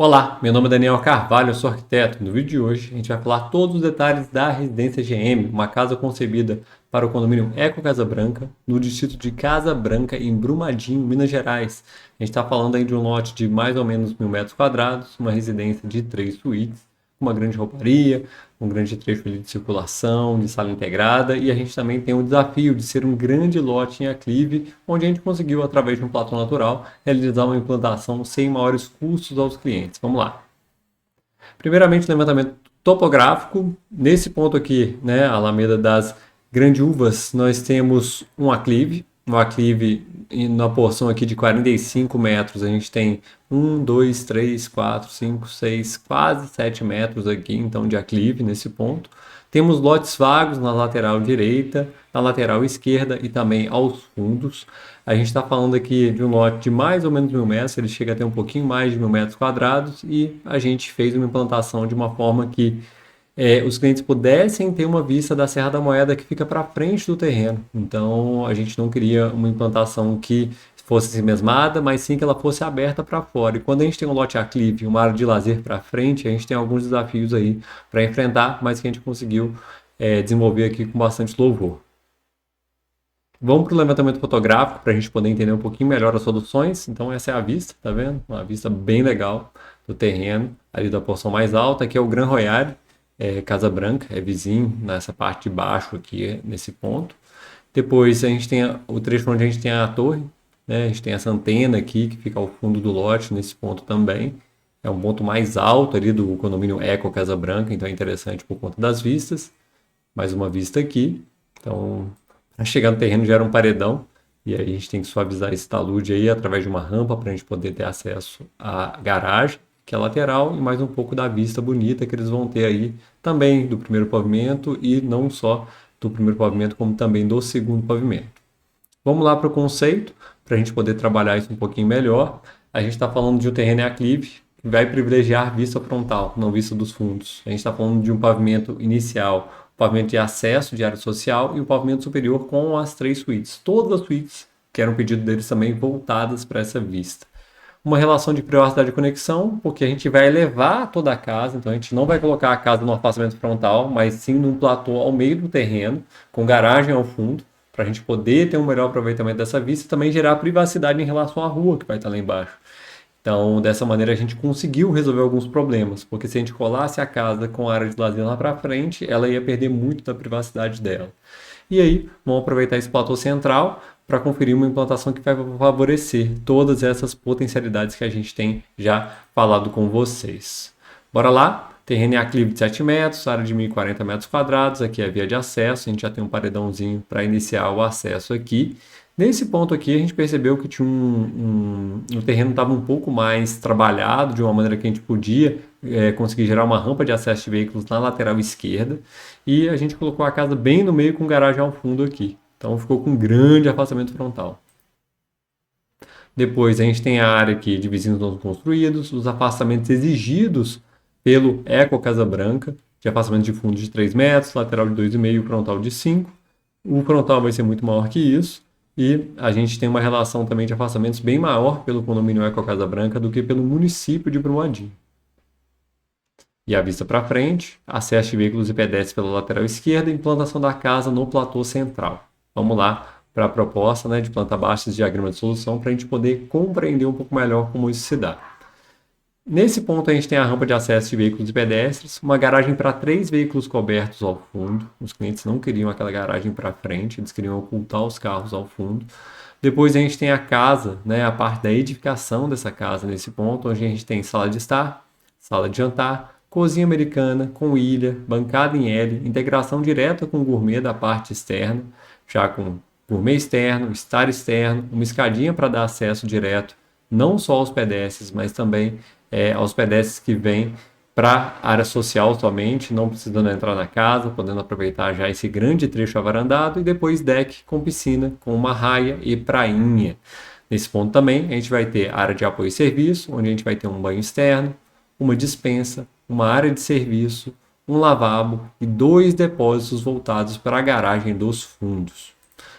Olá, meu nome é Daniel Carvalho, eu sou arquiteto. No vídeo de hoje a gente vai falar todos os detalhes da Residência GM, uma casa concebida para o condomínio Eco Casa Branca, no distrito de Casa Branca, em Brumadinho, Minas Gerais. A gente está falando aí de um lote de mais ou menos 1.000 metros quadrados, uma residência de 3 suítes, uma grande rouparia, um grande trecho ali de circulação, de sala integrada, e a gente também tem o desafio de ser um grande lote em aclive, onde a gente conseguiu, através de um platô natural, realizar uma implantação sem maiores custos aos clientes. Vamos lá. Primeiramente, levantamento topográfico. Nesse ponto aqui, né, a Alameda das Grandiúvas, nós temos um aclive na porção aqui de 45 metros. A gente tem 1, 2, 3, 4, 5, 6, quase 7 metros aqui, então, de aclive nesse ponto. Temos lotes vagos na lateral direita, na lateral esquerda e também aos fundos. A gente está falando aqui de um lote de mais ou menos 1.000 metros, ele chega a ter um pouquinho mais de 1.000 metros quadrados e a gente fez uma implantação de uma forma que os clientes pudessem ter uma vista da Serra da Moeda que fica para frente do terreno. Então a gente não queria uma implantação que fosse assim mesmada, mas sim que ela fosse aberta para fora. E quando a gente tem um lote aclive, uma área de lazer para frente, a gente tem alguns desafios aí para enfrentar, mas que a gente conseguiu desenvolver aqui com bastante louvor. Vamos para o levantamento fotográfico para a gente poder entender um pouquinho melhor as soluções. Então essa é a vista, tá vendo? Uma vista bem legal do terreno, ali da porção mais alta, que é o Gran Royale, Casa Branca, é vizinho nessa parte de baixo aqui, nesse ponto. Depois a gente tem o trecho onde a gente tem a torre, né? A gente tem essa antena aqui que fica ao fundo do lote, nesse ponto também. É um ponto mais alto ali do condomínio Eco Casa Branca, então é interessante por conta das vistas. Mais uma vista aqui. Então, para chegar no terreno gera um paredão. E aí a gente tem que suavizar esse talude aí através de uma rampa para a gente poder ter acesso à garagem, que é lateral, e mais um pouco da vista bonita que eles vão ter aí também do primeiro pavimento e não só do primeiro pavimento, como também do segundo pavimento. Vamos lá para o conceito, para a gente poder trabalhar isso um pouquinho melhor. A gente está falando de um terreno em aclive, que vai privilegiar vista frontal, não vista dos fundos. A gente está falando de um pavimento inicial, pavimento de acesso de área social e o pavimento superior com as 3 suítes. Todas as suítes, que era um pedido deles também, voltadas para essa vista. Uma relação de privacidade e conexão, porque a gente vai elevar toda a casa, então a gente não vai colocar a casa no afastamento frontal, mas sim num platô ao meio do terreno, com garagem ao fundo, para a gente poder ter um melhor aproveitamento dessa vista e também gerar privacidade em relação à rua que vai estar lá embaixo. Então, dessa maneira, a gente conseguiu resolver alguns problemas, porque se a gente colasse a casa com a área de lazer lá para frente, ela ia perder muito da privacidade dela. E aí, vamos aproveitar esse platô central para conferir uma implantação que vai favorecer todas essas potencialidades que a gente tem já falado com vocês. Bora lá? Terreno em aclive de 7 metros, área de 1.040 metros quadrados, aqui é a via de acesso, a gente já tem um paredãozinho para iniciar o acesso aqui. Nesse ponto aqui, a gente percebeu que tinha o terreno estava um pouco mais trabalhado, de uma maneira que a gente podia conseguir gerar uma rampa de acesso de veículos na lateral esquerda. E a gente colocou a casa bem no meio com garagem ao fundo aqui. Então ficou com um grande afastamento frontal. Depois a gente tem a área aqui de vizinhos não construídos, os afastamentos exigidos pelo Eco Casa Branca, de afastamento de fundo de 3 metros, lateral de 2,5 e frontal de 5. O frontal vai ser muito maior que isso. E a gente tem uma relação também de afastamentos bem maior pelo condomínio Eco Casa Branca do que pelo município de Brumadinho. E a vista para frente, acesso de veículos e pedestres pela lateral esquerda e implantação da casa no platô central. Vamos lá para a proposta, né, de planta baixa, diagrama de solução, para a gente poder compreender um pouco melhor como isso se dá. Nesse ponto a gente tem a rampa de acesso de veículos e pedestres, uma garagem para 3 veículos cobertos ao fundo. Os clientes não queriam aquela garagem para frente, eles queriam ocultar os carros ao fundo. Depois a gente tem a casa, né, a parte da edificação dessa casa nesse ponto, onde a gente tem sala de estar, sala de jantar, cozinha americana com ilha, bancada em L, integração direta com gourmet da parte externa, já com gourmet externo, estar externo, uma escadinha para dar acesso direto, não só aos pedestres, mas também aos pedestres que vêm para a área social somente, não precisando entrar na casa, podendo aproveitar já esse grande trecho avarandado, e depois deck com piscina, com uma raia e prainha. Nesse ponto também a gente vai ter área de apoio e serviço, onde a gente vai ter um banho externo, uma despensa, uma área de serviço, um lavabo e 2 depósitos voltados para a garagem dos fundos.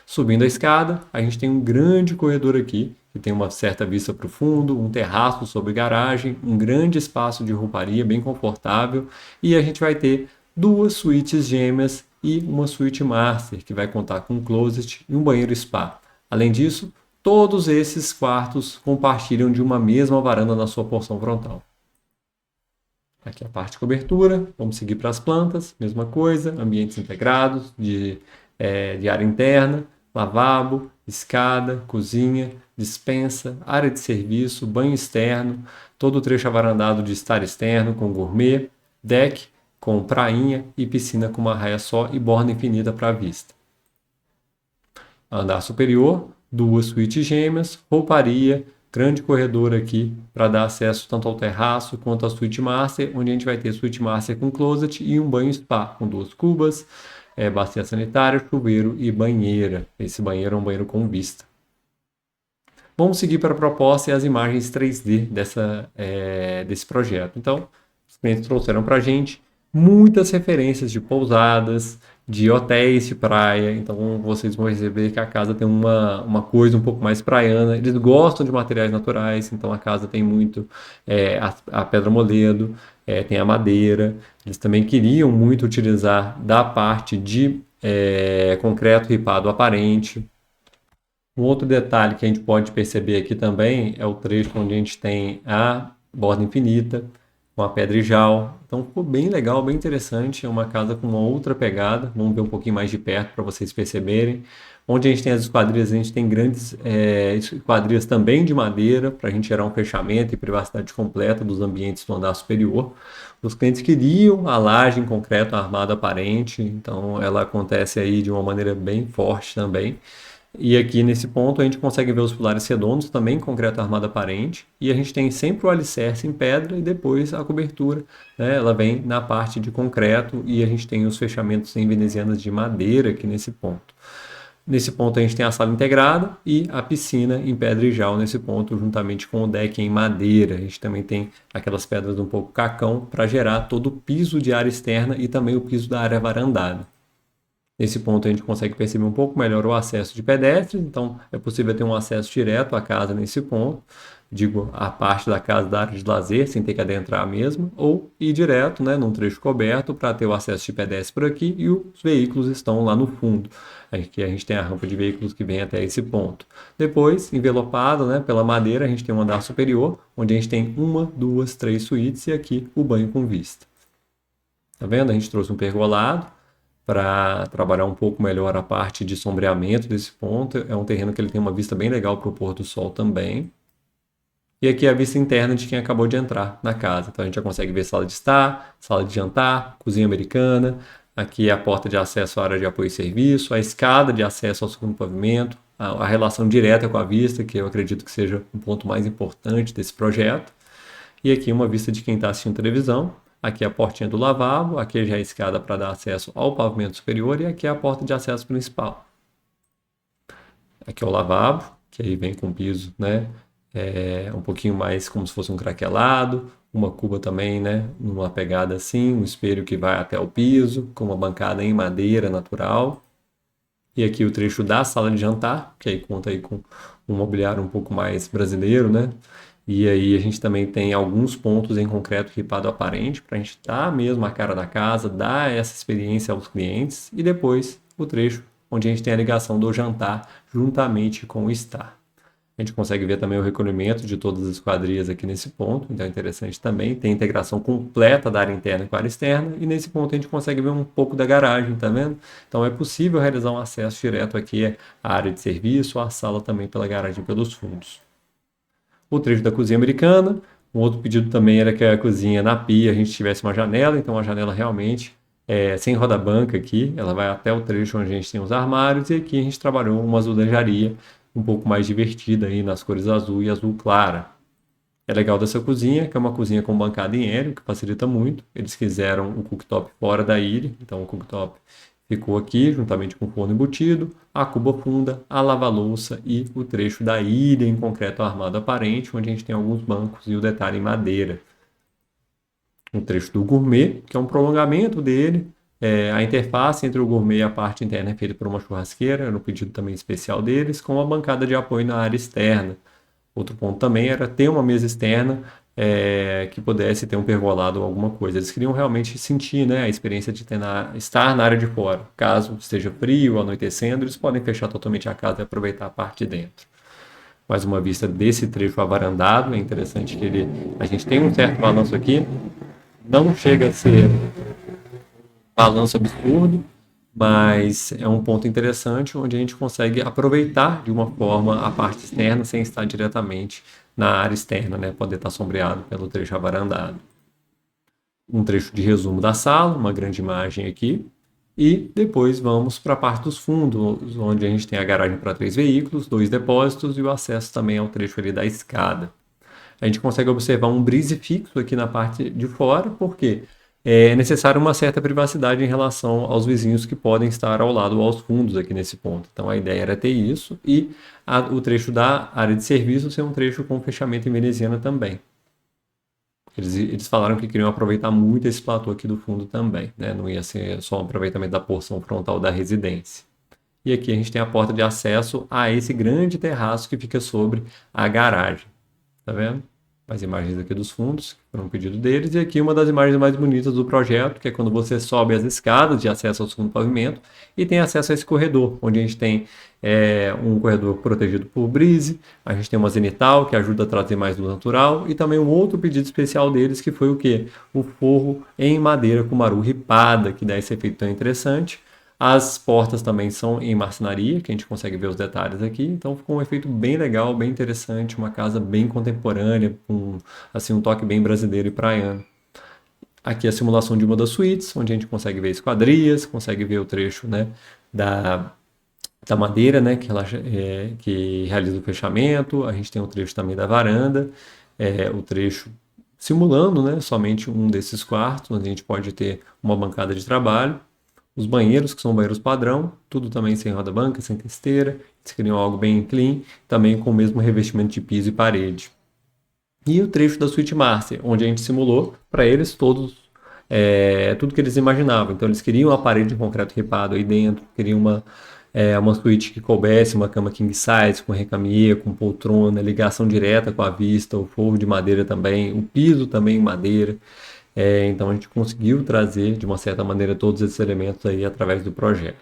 Subindo a escada, a gente tem um grande corredor aqui, que tem uma certa vista para o fundo, um terraço sobre garagem, um grande espaço de rouparia bem confortável, e a gente vai ter duas suítes gêmeas e uma suíte master, que vai contar com um closet e um banheiro spa. Além disso, todos esses quartos compartilham de uma mesma varanda na sua porção frontal. Aqui a parte de cobertura, vamos seguir para as plantas, mesma coisa, ambientes integrados de área interna, lavabo, escada, cozinha, despensa, área de serviço, banho externo, todo o trecho avarandado de estar externo com gourmet, deck com prainha e piscina com uma raia só e borda infinita para a vista. Andar superior, duas suítes gêmeas, rouparia, grande corredor aqui para dar acesso tanto ao terraço quanto à suíte master, onde a gente vai ter suíte master com closet e um banho spa com duas cubas, bacia sanitária, chuveiro e banheira. Esse banheiro é um banheiro com vista. Vamos seguir para a proposta e as imagens 3D desse projeto. Então, os clientes trouxeram para a gente muitas referências de pousadas, de hotéis de praia. Então, vocês vão perceber que a casa tem uma coisa um pouco mais praiana. Eles gostam de materiais naturais, então a casa tem muito a pedra moledo, tem a madeira. Eles também queriam muito utilizar da parte de concreto ripado aparente. Um outro detalhe que a gente pode perceber aqui também é o trecho onde a gente tem a borda infinita, com a pedrijal. Então ficou bem legal, bem interessante. É uma casa com uma outra pegada. Vamos ver um pouquinho mais de perto para vocês perceberem. Onde a gente tem as esquadrias, a gente tem grandes esquadrias também de madeira, para a gente gerar um fechamento e privacidade completa dos ambientes do andar superior. Os clientes queriam a laje em concreto armado aparente, então ela acontece aí de uma maneira bem forte também. E aqui nesse ponto a gente consegue ver os pilares redondos, também em concreto armado aparente, e a gente tem sempre o alicerce em pedra e depois a cobertura, né? Ela vem na parte de concreto e a gente tem os fechamentos em venezianas de madeira aqui nesse ponto. Nesse ponto a gente tem a sala integrada e a piscina em pedrijal nesse ponto, juntamente com o deck em madeira. A gente também tem aquelas pedras um pouco cacão para gerar todo o piso de área externa e também o piso da área varandada. Nesse ponto a gente consegue perceber um pouco melhor o acesso de pedestres, então é possível ter um acesso direto à casa nesse ponto, digo, a parte da casa da área de lazer, sem ter que adentrar mesmo, ou ir direto, né, num trecho coberto para ter o acesso de pedestres por aqui e os veículos estão lá no fundo. Aqui a gente tem a rampa de veículos que vem até esse ponto. Depois, envelopado, né, pela madeira, a gente tem um andar superior, onde a gente tem uma, duas, três suítes e aqui o banho com vista. Tá vendo? A gente trouxe um pergolado para trabalhar um pouco melhor a parte de sombreamento desse ponto. É um terreno que ele tem uma vista bem legal para o pôr do sol também. E aqui a vista interna de quem acabou de entrar na casa. Então a gente já consegue ver sala de estar, sala de jantar, cozinha americana. Aqui é a porta de acesso à área de apoio e serviço, a escada de acesso ao segundo pavimento, a relação direta com a vista, que eu acredito que seja o ponto mais importante desse projeto. E aqui uma vista de quem está assistindo televisão. Aqui é a portinha do lavabo, aqui já é a escada para dar acesso ao pavimento superior e aqui é a porta de acesso principal. Aqui é o lavabo, que aí vem com piso, né? Um pouquinho mais como se fosse um craquelado, uma cuba também, né? Numa pegada assim, um espelho que vai até o piso, com uma bancada em madeira natural. E aqui o trecho da sala de jantar, que aí conta aí com um mobiliário um pouco mais brasileiro, né? E aí a gente também tem alguns pontos em concreto ripado aparente para a gente dar mesmo a cara da casa, dar essa experiência aos clientes e depois o trecho onde a gente tem a ligação do jantar juntamente com o estar. A gente consegue ver também o recolhimento de todas as esquadrias aqui nesse ponto, então é interessante também, tem a integração completa da área interna com a área externa e nesse ponto a gente consegue ver um pouco da garagem, tá vendo? Então é possível realizar um acesso direto aqui à área de serviço, à sala também pela garagem pelos fundos. O trecho da cozinha americana. Um outro pedido também era que a cozinha na pia a gente tivesse uma janela, então a janela realmente sem roda-banca aqui, ela vai até o trecho onde a gente tem os armários e aqui a gente trabalhou uma azulejaria um pouco mais divertida aí nas cores azul e azul clara. É legal dessa cozinha, que é uma cozinha com bancada em hélio, que facilita muito. Eles fizeram o cooktop fora da ilha, então o cooktop ficou aqui, juntamente com o forno embutido, a cuba funda, a lava-louça e o trecho da ilha em concreto armado aparente, onde a gente tem alguns bancos e o detalhe em madeira. O trecho do gourmet, que é um prolongamento dele. A interface entre o gourmet e a parte interna é feita por uma churrasqueira, no pedido também especial deles, com uma bancada de apoio na área externa. Outro ponto também era ter uma mesa externa que pudesse ter um pergolado ou alguma coisa. Eles queriam realmente sentir, né, a experiência de estar na área de fora. Caso esteja frio, anoitecendo, eles podem fechar totalmente a casa e aproveitar a parte de dentro. Mais uma vista desse trecho avarandado, é interessante que a gente tem um certo balanço aqui, não chega a ser balanço absurdo, mas é um ponto interessante onde a gente consegue aproveitar de uma forma a parte externa sem estar diretamente na área externa, né? Poder estar sombreado pelo trecho avarandado. Um trecho de resumo da sala, uma grande imagem aqui, e depois vamos para a parte dos fundos, onde a gente tem a garagem para 3 veículos, 2 depósitos e o acesso também ao trecho ali da escada. A gente consegue observar um brise fixo aqui na parte de fora, porque é necessário uma certa privacidade em relação aos vizinhos que podem estar ao lado ou aos fundos aqui nesse ponto. Então a ideia era ter isso e o trecho da área de serviço ser um trecho com fechamento em veneziana também. Eles falaram que queriam aproveitar muito esse platô aqui do fundo também, né? Não ia ser só um aproveitamento da porção frontal da residência. E aqui a gente tem a porta de acesso a esse grande terraço que fica sobre a garagem. Tá vendo? As imagens aqui dos fundos, que foram um pedido deles, e aqui uma das imagens mais bonitas do projeto, que é quando você sobe as escadas de acesso ao segundo pavimento e tem acesso a esse corredor, onde a gente tem um corredor protegido por brise, a gente tem uma zenital que ajuda a trazer mais luz natural, e também um outro pedido especial deles, que foi o quê? O forro em madeira com maru ripada, que dá esse efeito tão interessante. As portas também são em marcenaria, que a gente consegue ver os detalhes aqui. Então ficou um efeito bem legal, bem interessante, uma casa bem contemporânea, com assim, um toque bem brasileiro e praiano. Aqui a simulação de uma das suítes, onde a gente consegue ver esquadrias, consegue ver o trecho, né, da madeira, né, que realiza o fechamento. A gente tem o trecho também da varanda, o trecho simulando, né, somente um desses quartos, onde a gente pode ter uma bancada de trabalho. Os banheiros, que são banheiros padrão, tudo também sem roda-banca, sem testeira. Eles queriam algo bem clean, também com o mesmo revestimento de piso e parede. E o trecho da suíte master, onde a gente simulou para eles todos tudo que eles imaginavam. Então eles queriam a parede de concreto ripado aí dentro, queriam uma suíte que coubesse uma cama king size, com recamier, com poltrona, ligação direta com a vista, o forro de madeira também, o piso também em madeira. Então a gente conseguiu trazer de uma certa maneira todos esses elementos aí através do projeto.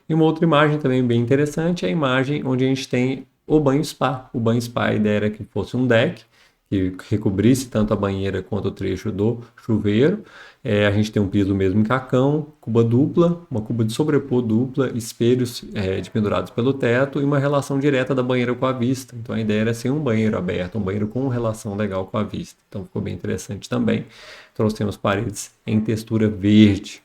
E uma outra imagem também bem interessante é a imagem onde a gente tem o banho spa. O banho spa, a ideia era que fosse um deck que recobrisse tanto a banheira quanto o trecho do chuveiro. A gente tem um piso mesmo em cacão, cuba dupla, uma cuba de sobrepor dupla, espelhos pendurados pelo teto e uma relação direta da banheira com a vista. Então a ideia era ser um banheiro aberto, um banheiro com relação legal com a vista. Então ficou bem interessante também. Trouxemos paredes em textura verde.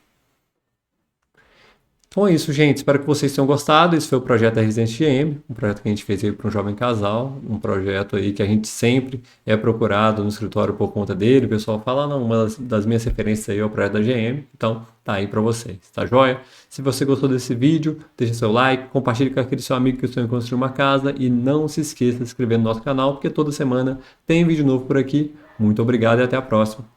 Então é isso, gente. Espero que vocês tenham gostado. Esse foi o projeto da Residência GM, um projeto que a gente fez aí para um jovem casal, um projeto aí que a gente sempre é procurado no escritório por conta dele. O pessoal fala, não, uma das minhas referências aí é o projeto da GM. Então, tá aí para vocês, tá joia? Se você gostou desse vídeo, deixa seu like, compartilhe com aquele seu amigo que sonha em construir uma casa e não se esqueça de se inscrever no nosso canal, porque toda semana tem vídeo novo por aqui. Muito obrigado e até a próxima.